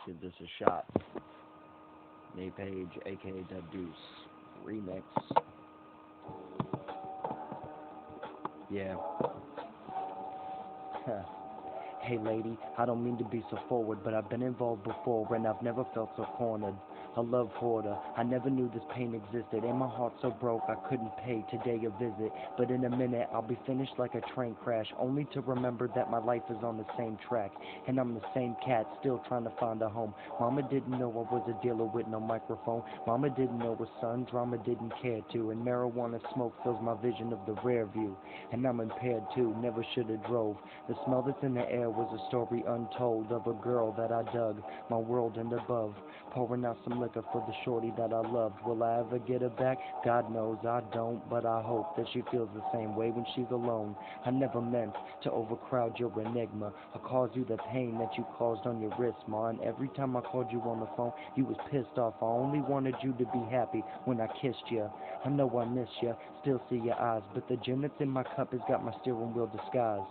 Give this a shot. Nate Page, aka Dub Deuce. Remix. Yeah. Hey lady, I don't mean to be so forward, but I've been involved before and I've never felt so cornered. A love hoarder, I never knew this pain existed, and my heart so broke I couldn't pay today a visit. But in a minute I'll be finished like a train crash, only to remember that my life is on the same track, and I'm the same cat still trying to find a home. Mama didn't know I was a dealer with no microphone. Mama didn't know her son drama didn't care to, and marijuana smoke fills my vision of the rear view. And I'm impaired too, never should have drove. The smell that's in the air was a story untold of a girl that I dug, my world and above, pouring out some liquor for the shorty that I loved. Will I ever get her back? God knows I don't, but I hope that she feels the same way when she's alone. I never meant to overcrowd your enigma or cause you the pain that you caused on your wrist, ma. And every time I called you on the phone, you was pissed off. I only wanted you to be happy when I kissed you. I know I miss you, still see your eyes, but the gin that's in my cup has got my steering wheel disguised.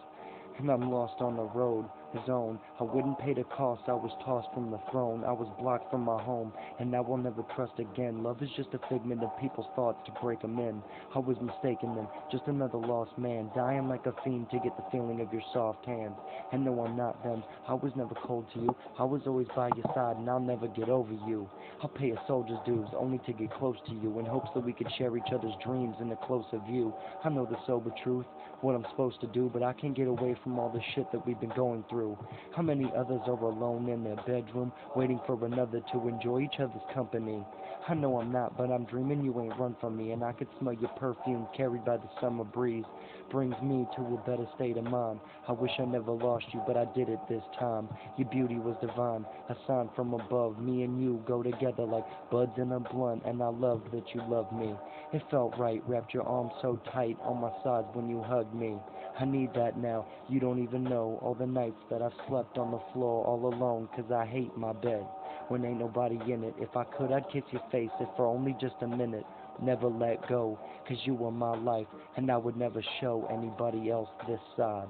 And I'm lost on the road, the zone. I wouldn't pay the cost, I was tossed from the throne. I was blocked from my home, and now I'll never trust again. Love is just a figment of people's thoughts to break them in. I was mistaken then, just another lost man, dying like a fiend to get the feeling of your soft hand. And no, I'm not them, I was never cold to you. I was always by your side, and I'll never get over you. I'll pay a soldier's dues, only to get close to you, in hopes that we could share each other's dreams in a closer view. I know the sober truth, what I'm supposed to do, but I can't get away from all the shit that we've been going through. How many others are alone in their bedroom, waiting for another to enjoy each other's company? I know I'm not, but I'm dreaming you ain't run from me, and I could smell your perfume carried by the summer breeze. Brings me to a better state of mind. I wish I never lost you, but I did it this time. Your beauty was divine, a sign from above. Me and you go together like buds in a blunt, and I loved that you loved me. It felt right, wrapped your arms so tight on my sides when you hugged me. I need that now, you don't even know all the nights that I've slept on the floor all alone, 'cause I hate my bed when ain't nobody in it. If I could, I'd kiss your face, if for only just a minute. Never let go, 'cause you were my life, and I would never show anybody else this side.